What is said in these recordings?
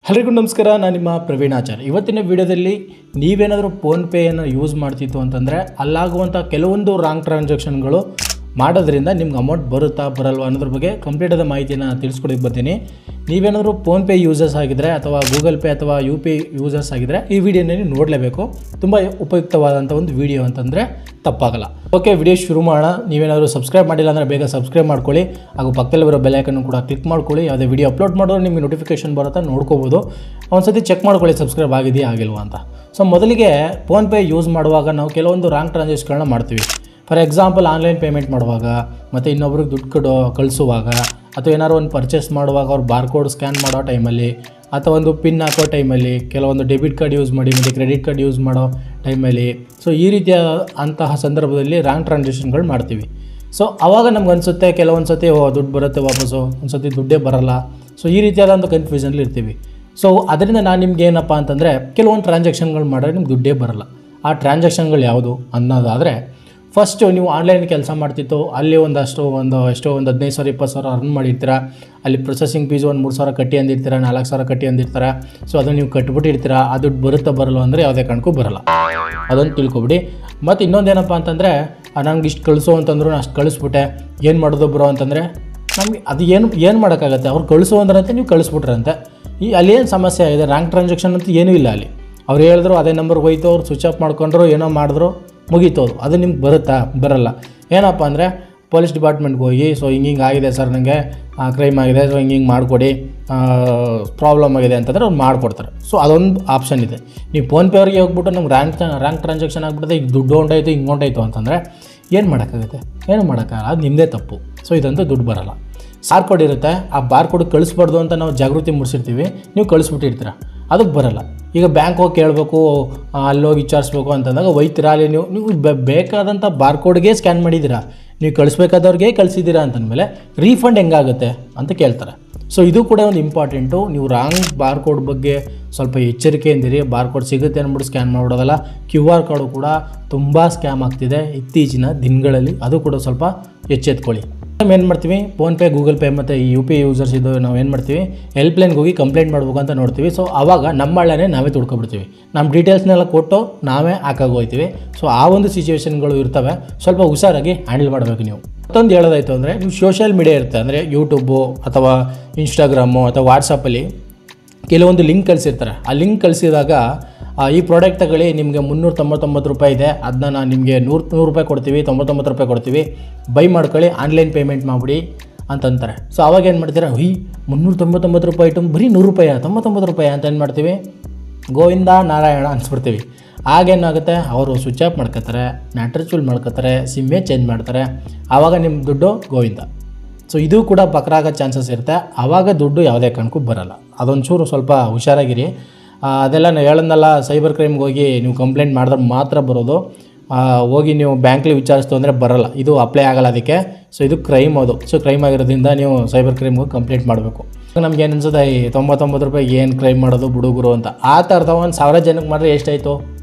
ಎಲ್ಲರಿಗೂ ನಮಸ್ಕಾರ. ನಾನು ನಿಮ್ಮ ಪ್ರವೀಣ್ ಆಚಾರ್. ಇವತ್ತಿನ ವಿಡಿಯೋದಲ್ಲಿ ನೀವೇನಾದರೂ ಫೋನ್ಪೇಯನ್ನು ಯೂಸ್ ಮಾಡ್ತಿತ್ತು ಅಂತಂದರೆ ಅಲ್ಲಾಗುವಂಥ ಕೆಲವೊಂದು ರಾಂಗ್ ಟ್ರಾನ್ಸಾಕ್ಷನ್ಗಳು ಮಾಡೋದ್ರಿಂದ ನಿಮ್ಗೆ ಅಮೌಂಟ್ ಬರುತ್ತಾ ಬರಲ್ವಾ ಅನ್ನೋದ್ರ ಬಗ್ಗೆ ಕಂಪ್ಲೀಟಾದ ಮಾಹಿತಿನ ತಿಳಿಸ್ಕೊಡಕ್ಕೆ ಬರ್ತೀನಿ. ನೀವೇನಾದರೂ ಫೋನ್ಪೇ ಯೂಸರ್ಸ್ ಆಗಿದ್ದರೆ ಅಥವಾ ಗೂಗಲ್ ಪೇ ಅಥವಾ ಯು ಪಿ ಯೂಸರ್ಸ್ ಆಗಿದ್ದರೆ ಈ ವಿಡಿಯೋನಲ್ಲಿ ನೋಡಲೇಬೇಕು. ತುಂಬ ಉಪಯುಕ್ತವಾದಂಥ ಒಂದು ವಿಡಿಯೋ ಅಂತಂದರೆ ತಪ್ಪಾಗಲ್ಲ. ಓಕೆ, ವಿಡಿಯೋ ಶುರು ಮಾಡೋಣ. ನೀವೇನಾದರೂ ಸಬ್ಸ್ಕ್ರೈಬ್ ಮಾಡಿಲ್ಲ ಅಂದರೆ ಬೇಗ ಸಬ್ಸ್ಕ್ರೈಬ್ ಮಾಡ್ಕೊಳ್ಳಿ, ಹಾಗೂ ಪಕ್ಕದಲ್ಲಿ ಬರೋ ಬೆಲ್ ಐಕನ್ನು ಕೂಡ ಕ್ಲಿಕ್ ಮಾಡ್ಕೊಳ್ಳಿ. ಯಾವುದೇ ವಿಡಿಯೋ ಅಪ್ಲೋಡ್ ಮಾಡಿದ್ರೆ ನಿಮಗೆ ನೋಟಿಫಿಕೇಶನ್ ಬರುತ್ತೆ, ನೋಡ್ಕೋಬೋದು. ಒಂದ್ಸತಿ ಚೆಕ್ ಮಾಡ್ಕೊಳ್ಳಿ ಸಬ್ಸ್ಕ್ರೈಬ್ ಆಗಿದೆಯಾ ಆಗಿಲ್ವಾ ಅಂತ. ಸೊ ಮೊದಲಿಗೆ ಫೋನ್ಪೇ ಯೂಸ್ ಮಾಡುವಾಗ ನಾವು ಕೆಲವೊಂದು ರಾಂಗ್ ಟ್ರಾನ್ಸಾಕ್ಷನ್ಗಳನ್ನ ಮಾಡ್ತೀವಿ. ಫಾರ್ ಎಕ್ಸಾಂಪಲ್ ಆನ್ಲೈನ್ ಪೇಮೆಂಟ್ ಮಾಡುವಾಗ, ಮತ್ತು ಇನ್ನೊಬ್ರಿಗೆ ದುಡ್ಡು ಕಳಿಸುವಾಗ, ಅಥವಾ ಏನಾದ್ರು ಒಂದು ಪರ್ಚೇಸ್ ಮಾಡುವಾಗ ಅವ್ರು ಬಾರ್ಕೋಡ್ ಸ್ಕ್ಯಾನ್ ಮಾಡೋ ಟೈಮಲ್ಲಿ, ಅಥವಾ ಒಂದು ಪಿನ್ ಹಾಕೋ ಟೈಮಲ್ಲಿ, ಕೆಲವೊಂದು ಡೆಬಿಟ್ ಕಾರ್ಡ್ ಯೂಸ್ ಮಾಡಿ ಮತ್ತು ಕ್ರೆಡಿಟ್ ಕಾರ್ಡ್ ಯೂಸ್ ಮಾಡೋ ಟೈಮಲ್ಲಿ, ಸೊ ಈ ರೀತಿಯ ಅಂತಹ ಸಂದರ್ಭದಲ್ಲಿ ರಾಂಗ್ ಟ್ರಾನ್ಸಾಕ್ಷನ್ಗಳು ಮಾಡ್ತೀವಿ. ಸೊ ಆವಾಗ ನಮ್ಗೆ ಅನಿಸುತ್ತೆ ಕೆಲವೊಂದು ಸತಿ ದುಡ್ಡು ಬರುತ್ತೆ ವಾಪಸ್ಸು, ಒಂದು ಸತಿ ದುಡ್ಡೇ ಬರೋಲ್ಲ. ಸೊ ಈ ರೀತಿಯಾದಂಥ ಕನ್ಫ್ಯೂಷನ್ಲಿ ಇರ್ತೀವಿ. ಸೊ ಅದರಿಂದ ನಾನು ನಿಮ್ಗೆ ಏನಪ್ಪ ಅಂತಂದರೆ ಕೆಲವೊಂದು ಟ್ರಾನ್ಸಾಕ್ಷನ್ಗಳು ಮಾಡಿದ್ರೆ ನಿಮ್ಗೆ ದುಡ್ಡೇ ಬರೋಲ್ಲ. ಆ ಟ್ರಾನ್ಸಾಕ್ಷನ್ಗಳು ಯಾವುದು ಅನ್ನೋದಾದರೆ, ಫಸ್ಟು ನೀವು ಆನ್ಲೈನ್ ಕೆಲಸ ಮಾಡ್ತಿತ್ತು, ಅಲ್ಲಿ ಒಂದು 15,000 20,000 ಅರ್ನ್ ಮಾಡಿರ್ತೀರ. ಅಲ್ಲಿ ಪ್ರೊಸೆಸಿಂಗ್ ಫೀಸ್ ಒಂದು 3,000 ಕಟ್ಟಿ ಅಂದಿರ್ತೀರ, 4,000 ಕಟ್ಟಿ ಅಂದಿರ್ತಾರೆ. ಸೊ ಅದನ್ನು ನೀವು ಕಟ್ಬಿಟ್ಟಿರ್ತೀರ. ಆ ದುಡ್ಡು ಬರುತ್ತಾ ಬರಲ್ಲ ಅಂದರೆ ಯಾವುದೇ ಕಾರಣಕ್ಕೂ ಬರೋಲ್ಲ, ಅದನ್ನು ತಿಳ್ಕೊಬಿಡಿ. ಮತ್ತು ಇನ್ನೊಂದೇನಪ್ಪ ಅಂತಂದರೆ, ನನಗೆ ಇಷ್ಟು ಕಳಿಸು ಅಂತಂದ್ರು ನಾನು ಅಷ್ಟು ಕಳಿಸ್ಬಿಟ್ಟೆ, ಏನು ಮಾಡೋದು ಬ್ರೋ ಅಂತಂದರೆ, ನಮಗೆ ಅದು ಏನು ಮಾಡೋಕ್ಕಾಗತ್ತೆ. ಅವ್ರು ಕಳಿಸು ಅಂದ್ರಂತೆ, ನೀವು ಕಳಿಸ್ಬಿಟ್ರಂತೆ. ಅಲ್ಲೇನು ಸಮಸ್ಯೆ ಆಗಿದೆ, ರಾಂಗ್ ಟ್ರಾನ್ಸಾಕ್ಷನ್ ಅಂತ ಏನೂ ಇಲ್ಲ. ಅಲ್ಲಿ ಅವ್ರು ಹೇಳಿದ್ರು ಅದೇ ನಂಬರ್ಗೆ ಹೋಯ್ತು, ಅವ್ರು ಸ್ವಿಚ್ ಆಫ್ ಮಾಡ್ಕೊಂಡ್ರು, ಏನೋ ಮಾಡಿದ್ರು, ಮುಗೀತೋದು. ಅದು ನಿಮ್ಗೆ ಬರುತ್ತಾ ಬರಲ್ಲ. ಏನಪ್ಪ ಅಂದರೆ, ಪೊಲೀಸ್ ಡಿಪಾರ್ಟ್ಮೆಂಟ್ಗೆ ಹೋಗಿ, ಸೊ ಹಿಂಗೆ ಆಗಿದೆ ಸರ್, ನನಗೆ ಕ್ರೈಮ್ ಆಗಿದೆ, ಸೊ ಹಿಂಗೆ ಮಾಡಿಕೊಡಿ, ಪ್ರಾಬ್ಲಮ್ ಆಗಿದೆ ಅಂತಂದರೆ ಅವ್ರು ಮಾಡಿಕೊಡ್ತಾರೆ. ಸೊ ಅದೊಂದು ಆಪ್ಷನ್ ಇದೆ. ನೀವು ಫೋನ್ಪೇ ಅವ್ರಿಗೆ ಹೋಗ್ಬಿಟ್ಟು ನಮ್ಗೆ ರಾಂಗ್ ಟ್ರಾನ್ಸಾಕ್ಷನ್ ಆಗಿಬಿಡುತ್ತೆ, ಈಗ ದುಡ್ಡು ಹೊಂಟಾಯಿತು, ಹಿಂಗೆ ಹೊಂಟಾಯಿತು ಅಂತಂದರೆ ಏನು ಮಾಡೋಕ್ಕಾಗುತ್ತೆ? ಏನು ಮಾಡೋಕ್ಕಾಗಲ್ಲ, ಅದು ನಿಮ್ಮದೇ ತಪ್ಪು. ಸೊ ಇದಂತೂ ದುಡ್ಡು ಬರೋಲ್ಲ. ಬಾರ್ಕೋಡ್ ಇರುತ್ತೆ, ಆ ಬಾರ್ಕೋಡ್ ಕಳಿಸ್ಬಾರ್ದು ಅಂತ ನಾವು ಜಾಗೃತಿ ಮೂಡಿಸಿರ್ತೀವಿ, ನೀವು ಕಳಿಸ್ಬಿಟ್ಟಿರ್ತೀರ, ಅದಕ್ಕೆ ಬರೋಲ್ಲ. ಈಗ ಬ್ಯಾಂಕ್ ಹೋಗಿ ಕೇಳಬೇಕು, ಅಲ್ಲೋಗಿ ವಿಚಾರಿಸ್ಬೇಕು ಅಂತಂದಾಗ ಒಯ್ತೀರಾ, ಅಲ್ಲಿ ನೀವು ಬೇಕಾದಂಥ ಬಾರ್ಕೋಡ್ಗೆ ಸ್ಕ್ಯಾನ್ ಮಾಡಿದ್ದೀರಾ, ನೀವು ಕಳಿಸ್ಬೇಕಾದವ್ರಿಗೆ ಕಳಿಸಿದ್ದೀರಾ ಅಂತಂದಮೇಲೆ ರೀಫಂಡ್ ಹೆಂಗಾಗುತ್ತೆ ಅಂತ ಕೇಳ್ತಾರೆ. ಸೊ ಇದು ಕೂಡ ಒಂದು ಇಂಪಾರ್ಟೆಂಟು. ನೀವು ರಾಂಗ್ ಬಾರ್ಕೋಡ್ ಬಗ್ಗೆ ಸ್ವಲ್ಪ ಎಚ್ಚರಿಕೆಯಿಂದಿರಿ. ಬಾರ್ಕೋಡ್ ಸಿಗುತ್ತೆ ಅಂದ್ಬಿಟ್ಟು ಸ್ಕ್ಯಾನ್ ಮಾಡಿಬಿಡೋದಲ್ಲ. QR ಕೋಡು ಕೂಡ ತುಂಬ ಸ್ಕ್ಯಾಮ್ ಆಗ್ತಿದೆ ಇತ್ತೀಚಿನ ದಿನಗಳಲ್ಲಿ, ಅದು ಕೂಡ ಸ್ವಲ್ಪ ಎಚ್ಚೆತ್ಕೊಳ್ಳಿ. ನಾವು ಏನು ಮಾಡ್ತೀವಿ, ಫೋನ್ಪೇ, ಗೂಗಲ್ ಪೇ ಮತ್ತು ಈ UP ಯೂಸರ್ಸ್ ಇದು ನಾವು ಏನು ಮಾಡ್ತೀವಿ, ಹೆಲ್ಪ್ಲೈನ್ಗೆ ಹೋಗಿ ಕಂಪ್ಲೇಂಟ್ ಮಾಡಬೇಕು ಅಂತ ನೋಡ್ತೀವಿ. ಸೊ ಆವಾಗ ನಮ್ಮ ಹಳ್ಳನೇ ನಾವೇ ತುಡ್ಕೊಬಿಡ್ತೀವಿ, ನಮ್ಮ ಡೀಟೇಲ್ಸ್ನೆಲ್ಲ ಕೊಟ್ಟು ನಾವೇ ಹಾಕಾಗೋಗ್ತೀವಿ. ಸೊ ಆ ಒಂದು ಸಿಚುವೇಷನ್ಗಳು ಇರ್ತವೆ, ಸ್ವಲ್ಪ ಹುಷಾರಾಗಿ ಹ್ಯಾಂಡಲ್ ಮಾಡಬೇಕು. ನೀವು ಮತ್ತೊಂದು ಹೇಳೋದಾಯಿತು ಅಂದರೆ, ನೀವು ಸೋಷಿಯಲ್ ಮೀಡಿಯಾ ಇರುತ್ತೆ ಅಂದರೆ ಯೂಟ್ಯೂಬು ಅಥವಾ ಇನ್ಸ್ಟಾಗ್ರಾಮು ಅಥವಾ ವಾಟ್ಸಪ್ಪಲ್ಲಿ ಕೆಲವೊಂದು ಲಿಂಕ್ ಕಳಿಸಿರ್ತಾರೆ. ಆ ಲಿಂಕ್ ಕಳಿಸಿದಾಗ ಈ ಪ್ರಾಡಕ್ಟ್ ತಗೊಳ್ಳಿ, ನಿಮಗೆ 399 ರೂಪಾಯಿ ಇದೆ, ಅದನ್ನ ನಾನು ನಿಮಗೆ 100 ರೂಪಾಯಿ ಕೊಡ್ತೀವಿ, 99 ರೂಪಾಯಿ ಕೊಡ್ತೀವಿ, ಬೈ ಮಾಡ್ಕೊಳ್ಳಿ, ಆನ್ಲೈನ್ ಪೇಮೆಂಟ್ ಮಾಡಿಬಿಡಿ ಅಂತಂತಾರೆ. ಸೊ ಅವಾಗ ಏನು ಮಾಡ್ತೀರಾ, 399 ರೂಪಾಯಿ ಐಟಮ್ ಬರೀ 100 ರೂಪಾಯಿ 99 ರೂಪಾಯಿ ಅಂತ ಏನು ಮಾಡ್ತೀವಿ, ಗೋವಿಂದ ನಾರಾಯಣ ಅನ್ಸ್ಬಿಡ್ತೀವಿ. ಆಗೇನಾಗುತ್ತೆ, ಅವರು ಸ್ವಿಚ್ ಆಫ್ ಮಾಡ್ಕೋತಾರೆ, ನ್ಯಾಟ್ರಚುಲ್ ಮಾಡ್ಕೋತಾರೆ, ಸಿಮ್ಮೇ ಚೇಂಜ್ ಮಾಡ್ತಾರೆ. ಆವಾಗ ನಿಮ್ಮ ದುಡ್ಡು ಗೋವಿಂದ. ಸೊ ಇದು ಕೂಡ ಬಕ್ರಾಗೋ ಚಾನ್ಸಸ್ ಇರುತ್ತೆ. ಆವಾಗ ದುಡ್ಡು ಯಾವುದೇ ಕಾರಣಕ್ಕೂ ಬರೋಲ್ಲ. ಅದೊಂಚೂರು ಸ್ವಲ್ಪ ಹುಷಾರಾಗಿರಿ. ಅದೆಲ್ಲ ನಾವು ಹೇಳೋದಲ್ಲ, ಸೈಬರ್ ಕ್ರೈಮ್ಗೆ ಹೋಗಿ ನೀವು ಕಂಪ್ಲೇಂಟ್ ಮಾಡಿದ್ರೆ ಮಾತ್ರ ಬರೋದು. ಹೋಗಿ ನೀವು ಬ್ಯಾಂಕ್ಲಿ ವಿಚಾರಿಸ್ತು ಅಂದರೆ ಬರೋಲ್ಲ, ಇದು ಅಪ್ಲೈ ಆಗೋಲ್ಲ ಅದಕ್ಕೆ. ಸೊ ಇದು ಕ್ರೈಮ್, ಅದು. ಸೊ ಕ್ರೈಮ್ ಆಗಿರೋದ್ರಿಂದ ನೀವು ಸೈಬರ್ ಕ್ರೈಮ್ಗೆ ಹೋಗಿ ಕಂಪ್ಲೇಂಟ್ ಮಾಡಬೇಕು. ನಮ್ಗೆ ಏನು ಅನ್ಸುತ್ತೆ, ಈ 99 ರೂಪಾಯಿ ಏನು ಕ್ರೈಮ್ ಮಾಡೋದು ಬಿಡುಗರು ಅಂತ. ಆ ಥರದ 1,000 ಜನಕ್ಕೆ ಮಾಡಿದ್ರೆ ಎಷ್ಟಾಯಿತು,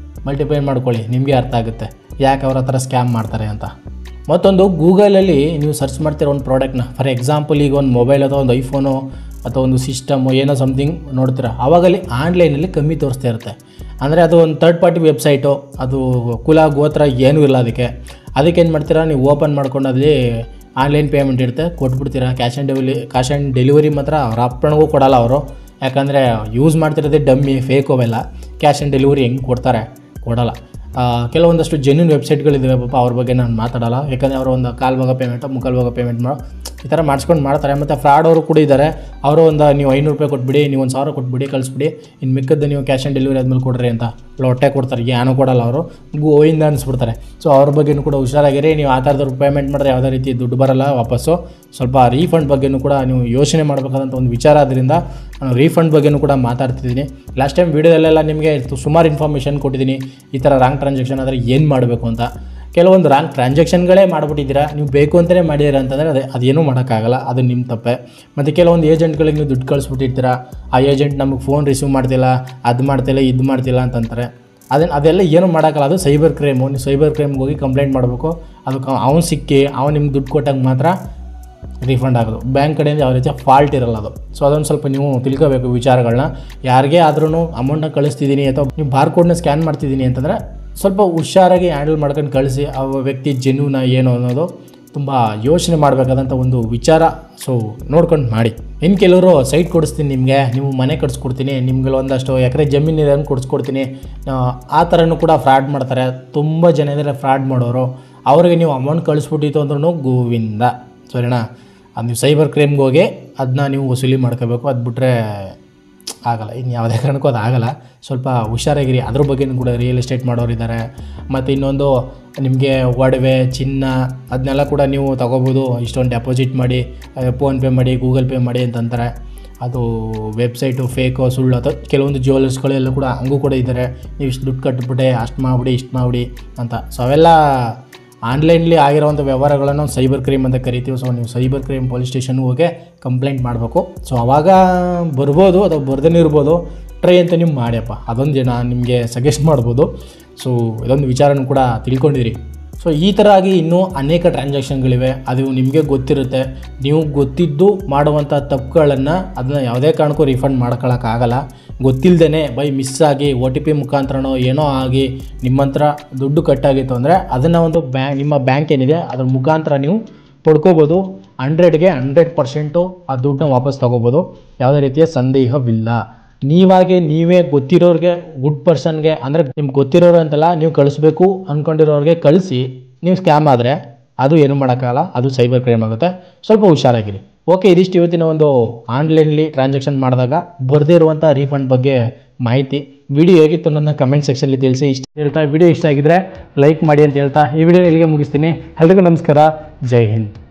ಮಲ್ಟಿಪ್ಲೈ ಮಾಡ್ಕೊಳ್ಳಿ, ನಿಮಗೆ ಅರ್ಥ ಆಗುತ್ತೆ ಯಾಕೆ ಅವ್ರ ಹತ್ರ ಸ್ಕ್ಯಾಮ್ ಮಾಡ್ತಾರೆ ಅಂತ. ಮತ್ತೊಂದು, ಗೂಗಲಲ್ಲಿ ನೀವು ಸರ್ಚ್ ಮಾಡ್ತಿರೋ ಒಂದು ಪ್ರಾಡಕ್ಟ್ನ, ಫಾರ್ ಎಕ್ಸಾಂಪಲ್ ಈಗ ಒಂದು ಮೊಬೈಲ್ ಅಥವಾ ಒಂದು ಐಫೋನು ಅಥವಾ ಒಂದು ಸಿಸ್ಟಮು ಏನೋ ಸಮಥಿಂಗ್ ನೋಡ್ತೀರಾ, ಆವಾಗಲ್ಲಿ ಆನ್ಲೈನಲ್ಲಿ ಕಮ್ಮಿ ತೋರಿಸ್ತಾ ಇರುತ್ತೆ. ಅಂದರೆ ಅದು ಒಂದು ಥರ್ಡ್ ಪಾರ್ಟಿ ವೆಬ್ಸೈಟು, ಅದು ಕುಲ ಗೋತ್ರ ಏನೂ ಇಲ್ಲ ಅದಕ್ಕೆ ಏನು ಮಾಡ್ತೀರಾ, ನೀವು ಓಪನ್ ಮಾಡ್ಕೊಂಡು ಅಲ್ಲಿ ಆನ್ಲೈನ್ ಪೇಮೆಂಟ್ ಇರುತ್ತೆ, ಕೊಟ್ಬಿಡ್ತೀರಾ. ಕ್ಯಾಶ್ ಆ್ಯಂಡ್ ಡೆಲಿವರಿ ಮಾತ್ರ ಅವ್ರ ಅಪ್ಪಣಿಗೂ ಕೊಡೋಲ್ಲ ಅವರು, ಯಾಕಂದರೆ ಯೂಸ್ ಮಾಡ್ತಿರೋದೇ ಡಮ್ಮಿ, ಫೇಕ್ ಅವೆಲ್ಲ. ಕ್ಯಾಶ್ ಆ್ಯಂಡ್ ಡೆಲಿವರಿ ಹೆಂಗೆ ಕೊಡೋಲ್ಲ. ಕೆಲವೊಂದಷ್ಟು ಜೆನ್ಯೂನ್ ವೆಬ್ಸೈಟ್ಗಳಿದ್ದಾವೆ ಪಾಪ, ಅವ್ರ ಬಗ್ಗೆ ನಾನು ಮಾತಾಡೋಲ್ಲ, ಯಾಕಂದರೆ ಅವರು ಒಂದು ಕಾಲು ಭಾಗ ಪೇಮೆಂಟು ಮುಕ್ಕಾಲು ಭಾಗ ಪೇಮೆಂಟ್ ಈ ಥರ ಮಾಡಿಸ್ಕೊಂಡು ಮಾಡ್ತಾರೆ. ಮತ್ತು ಫ್ರಾಡ್ ಅವರು ಕೂಡ ಇದ್ದಾರೆ. ಅವರು ಒಂದು ನೀವು 500 ರೂಪಾಯಿ ಕೊಟ್ಬಿಡಿ, ನೀವು 1,000 ಕೊಟ್ಬಿಡಿ, ಕಳಿಸ್ಬಿಡಿ, ಇನ್ನು ಮಿಕ್ಕದ್ದು ನೀವು ಕ್ಯಾಶ್ ಆ್ಯಂಡ್ ಡೆಲಿವರಿ ಆದಮೇಲೆ ಕೊಡ್ರಿ ಅಂತ ಹೊಟ್ಟೆ ಕೊಡ್ತಾರೆ. ಏನೂ ಕೊಡೋಲ್ಲ, ಅವರು ಗೋವಿಂದ ಅನಿಸ್ಬಿಡ್ತಾರೆ. ಸೊ ಅವ್ರ ಬಗ್ಗೆಯೂ ಕೂಡ ಹುಷಾರಾಗಿರಿ. ನೀವು ಆ ಥರದವ್ರು ಪೇಮೆಂಟ್ ಮಾಡಿದ್ರೆ ಯಾವುದೇ ರೀತಿ ದುಡ್ಡು ಬರೋಲ್ಲ ವಾಪಸ್ಸು. ಸ್ವಲ್ಪ ರೀಫಂಡ್ ಬಗ್ಗೆಯೂ ಕೂಡ ನೀವು ಯೋಚನೆ ಮಾಡಬೇಕಾದಂಥ ಒಂದು ವಿಚಾರ. ಆದ್ದರಿಂದ ನಾನು ರೀಫಂಡ್ ಬಗ್ಗೆಯೂ ಕೂಡ ಮಾತಾಡ್ತಿದ್ದೀನಿ. ಲಾಸ್ಟ್ ಟೈಮ್ ವೀಡಿಯೋದಲ್ಲೆಲ್ಲ ನಿಮಗೆ ಸುಮಾರು ಇನ್ಫಾರ್ಮೇಷನ್ ಕೊಟ್ಟಿದ್ದೀನಿ, ಈ ಥರ ರಾಂಗ್ ಟ್ರಾನ್ಸಾಕ್ಷನ್ ಆದರೆ ಏನು ಮಾಡಬೇಕು ಅಂತ. ಕೆಲವೊಂದು ರಾಂಗ್ ಟ್ರಾನ್ಸಾಕ್ಷನ್ಗಳೇ ಮಾಡಿಬಿಟ್ಟಿದ್ದೀರಾ, ನೀವು ಬೇಕು ಅಂತಲೇ ಮಾಡಿದ್ದೀರಾ ಅಂತಂದರೆ ಅದೇನೂ ಮಾಡೋಕ್ಕಾಗಲ್ಲ, ಅದು ನಿಮ್ಮ ತಪ್ಪೆ. ಮತ್ತು ಕೆಲವೊಂದು ಏಜೆಂಟ್ಗಳಿಗೆ ನೀವು ದುಡ್ಡು ಕಳಿಸ್ಬಿಟ್ಟಿರ್ತೀರಾ, ಆ ಏಜೆಂಟ್ ನಮಗೆ ಫೋನ್ ರಿಸೀವ್ ಮಾಡ್ತಿಲ್ಲ, ಅದು ಮಾಡ್ತಿಲ್ಲ, ಇದು ಮಾಡ್ತಿಲ್ಲ ಅಂತಂತಾರೆ. ಅದೆಲ್ಲ ಏನೂ ಮಾಡೋಕ್ಕಲ್ಲ, ಅದು ಸೈಬರ್ ಕ್ರೈಮು. ನೀವು ಸೈಬರ್ ಕ್ರೈಮ್ಗೆ ಹೋಗಿ ಕಂಪ್ಲೇಂಟ್ ಮಾಡಬೇಕು. ಅದಕ್ಕೆ ಅವ್ನು ಸಿಕ್ಕಿ ಅವ್ನು ನಿಮ್ಗೆ ದುಡ್ಡು ಕೊಟ್ಟಾಗ ಮಾತ್ರ ರೀಫಂಡ್ ಆಗೋದು. ಬ್ಯಾಂಕ್ ಕಡೆಯಿಂದ ಯಾವ ರೀತಿಯ ಫಾಲ್ಟ್ ಇರಲ್ಲ ಅದು. ಸೊ ಅದೊಂದು ಸ್ವಲ್ಪ ನೀವು ತಿಳ್ಕೋಬೇಕು ವಿಚಾರಗಳನ್ನ. ಯಾರಿಗೇ ಆದ್ರೂ ಅಮೌಂಟ್ನ ಕಳಿಸ್ತಿದ್ದೀನಿ ಅಥವಾ ನೀವು ಬಾರ್ಕೋಡ್ನ ಸ್ಕ್ಯಾನ್ ಮಾಡ್ತಿದ್ದೀನಿ ಅಂತಂದರೆ ಸ್ವಲ್ಪ ಹುಷಾರಾಗಿ ಹ್ಯಾಂಡಲ್ ಮಾಡ್ಕೊಂಡು ಕಳಿಸಿ. ಆ ವ್ಯಕ್ತಿ ಜೆನ್ಯೂನ ಏನು ಅನ್ನೋದು ತುಂಬ ಯೋಚನೆ ಮಾಡಬೇಕಾದಂಥ ಒಂದು ವಿಚಾರ. ಸೊ ನೋಡ್ಕೊಂಡು ಮಾಡಿ. ಇನ್ನು ಕೆಲವರು ಸೈಟ್ ಕೊಡಿಸ್ತೀನಿ ನಿಮಗೆ, ನೀವು ಮನೆ ಕಟ್ಸ್ಕೊಡ್ತೀನಿ, ನಿಮ್ಗೆ ಒಂದಷ್ಟು ಎಕರೆ ಜಮೀನಿದೆ ಕೊಡಿಸ್ಕೊಡ್ತೀನಿ, ಆ ಥರನೂ ಕೂಡ ಫ್ರಾಡ್ ಮಾಡ್ತಾರೆ. ತುಂಬ ಜನ ಇದ್ದಾರೆ ಫ್ರಾಡ್ ಮಾಡೋರು. ಅವ್ರಿಗೆ ನೀವು ಅಮೌಂಟ್ ಕಳಿಸ್ಬಿಟ್ಟಿತ್ತು ಅಂದ್ರೂ ಗೋವಿಂದ, ಸರಿನಾ? ಅದು ನೀವು ಸೈಬರ್ ಕ್ರೈಮ್ಗೆ ಹೋಗಿ ಅದನ್ನ ನೀವು ವಸೂಲಿ ಮಾಡ್ಕೋಬೇಕು. ಅದು ಬಿಟ್ಟರೆ ಆಗಲ್ಲ, ಇನ್ನು ಯಾವುದೇ ಕಾರಣಕ್ಕೂ ಅದು ಆಗಲ್ಲ. ಸ್ವಲ್ಪ ಹುಷಾರಾಗಿರಿ. ಅದ್ರ ಬಗ್ಗೆನೂ ಕೂಡ ರಿಯಲ್ ಎಸ್ಟೇಟ್ ಮಾಡೋರಿದ್ದಾರೆ. ಮತ್ತು ಇನ್ನೊಂದು ನಿಮಗೆ ಒಡವೆ, ಚಿನ್ನ ಅದನ್ನೆಲ್ಲ ಕೂಡ ನೀವು ತೊಗೋಬೋದು. ಇಷ್ಟೊಂದು ಡೆಪಾಸಿಟ್ ಮಾಡಿ, ಫೋನ್ಪೇ ಮಾಡಿ, ಗೂಗಲ್ ಪೇ ಮಾಡಿ ಅಂತಂತಾರೆ. ಅದು ವೆಬ್ಸೈಟು ಫೇಕೋ, ಸುಳ್ಳು. ಅಥವಾ ಕೆಲವೊಂದು ಜ್ಯುವೆಲರ್ಸ್ಗಳೆಲ್ಲ ಕೂಡ ಹಂಗೂ ಕೂಡ ಇದ್ದಾರೆ. ನೀವು ಇಷ್ಟು ದುಡ್ಡು ಕಟ್ಬಿಟ್ಟೆ, ಅಷ್ಟು ಮಾಡಿಬಿಡಿ, ಇಷ್ಟು ಮಾಡಿಬಿಡಿ ಅಂತ. ಸೊ ಅವೆಲ್ಲ ಆನ್ಲೈನ್ಲಿ ಆಗಿರೋವಂಥ ವ್ಯವಹಾರಗಳನ್ನು ಸೈಬರ್ ಕ್ರೈಮ್ ಅಂತ ಕರಿತೀವಿ. ಸೊ ನೀವು ಸೈಬರ್ ಕ್ರೈಮ್ ಪೊಲೀಸ್ ಸ್ಟೇಷನ್ಗೆ ಹೋಗಿ ಕಂಪ್ಲೇಂಟ್ ಮಾಡಬೇಕು. ಸೊ ಆವಾಗ ಬರ್ಬೋದು ಅಥವಾ ಬರ್ದೇ ಇರ್ಬೋದು. ಟ್ರೈ ಅಂತ ನೀವು ಮಾಡಿಯಪ್ಪ, ಅದೊಂದು ನಾನು ನಿಮಗೆ ಸಜೆಸ್ಟ್ ಮಾಡ್ಬೋದು. ಸೊ ಇದೊಂದು ವಿಚಾರನೂ ಕೂಡ ತಿಳ್ಕೊಂಡಿರಿ. ಸೊ ಈ ಥರ ಆಗಿ ಇನ್ನೂ ಅನೇಕ ಟ್ರಾನ್ಸಾಕ್ಷನ್ಗಳಿವೆ. ಅದು ನಿಮಗೆ ಗೊತ್ತಿರುತ್ತೆ. ನೀವು ಗೊತ್ತಿದ್ದು ಮಾಡುವಂಥ ತಪ್ಪುಗಳನ್ನು ಅದನ್ನು ಯಾವುದೇ ಕಾರಣಕ್ಕೂ ರೀಫಂಡ್ ಮಾಡ್ಕೊಳ್ಳೋಕ್ಕಾಗಲ್ಲ. ಗೊತ್ತಿಲ್ಲದೇ ಬೈ ಮಿಸ್ ಆಗಿ OTP ಮುಖಾಂತರನೋ ಏನೋ ಆಗಿ ನಿಮ್ಮ ಹತ್ರ ದುಡ್ಡು ಕಟ್ಟಾಗಿತ್ತು ಅಂದರೆ ಅದನ್ನು ಒಂದು ನಿಮ್ಮ ಬ್ಯಾಂಕ್ ಏನಿದೆ ಅದ್ರ ಮುಖಾಂತರ ನೀವು ಪಡ್ಕೋಬೋದು. 100ಗೆ 100% ಆ ದುಡ್ಡನ್ನ ವಾಪಸ್ ತೊಗೋಬೋದು. ಯಾವುದೇ ರೀತಿಯ ಸಂದೇಹವಿಲ್ಲ. ನೀವೇ ಗೊತ್ತಿರೋರಿಗೆ, ಗುಡ್ ಪರ್ಸನ್ಗೆ, ಅಂದರೆ ನಿಮ್ಗೆ ಗೊತ್ತಿರೋರು ಅಂತಲ್ಲ, ನೀವು ಕಳಿಸ್ಬೇಕು ಅಂದ್ಕೊಂಡಿರೋರಿಗೆ ಕಳಿಸಿ ನೀವು ಸ್ಕ್ಯಾಮ್ ಆದರೆ ಅದು ಏನು ಮಾಡೋಕ್ಕಾಗಲ್ಲ, ಅದು ಸೈಬರ್ ಕ್ರೈಮ್ ಆಗುತ್ತೆ. ಸ್ವಲ್ಪ ಹುಷಾರಾಗಿರಿ. ಓಕೆ, ಇದಿಷ್ಟು ಇವತ್ತಿನ ಒಂದು ಆನ್ಲೈನ್ಲಿ ಟ್ರಾನ್ಸಾಕ್ಷನ್ ಮಾಡಿದಾಗ ಬರದೇ ಇರುವಂಥ ರೀಫಂಡ್ ಬಗ್ಗೆ ಮಾಹಿತಿ. ವಿಡಿಯೋ ಹೇಗಿತ್ತು ಅನ್ನೋದನ್ನ ಕಮೆಂಟ್ ಸೆಕ್ಷನಲ್ಲಿ ತಿಳಿಸಿ. ಇಷ್ಟ ಹೇಳ್ತಾ ವಿಡಿಯೋ ಇಷ್ಟ ಆಗಿದ್ರೆ ಲೈಕ್ ಮಾಡಿ ಅಂತ ಹೇಳ್ತಾ ಈ ವಿಡಿಯೋ ಇಲ್ಲಿಗೆ ಮುಗಿಸ್ತೀನಿ. ಎಲ್ರಿಗೂ ನಮಸ್ಕಾರ. ಜೈ ಹಿಂದ್.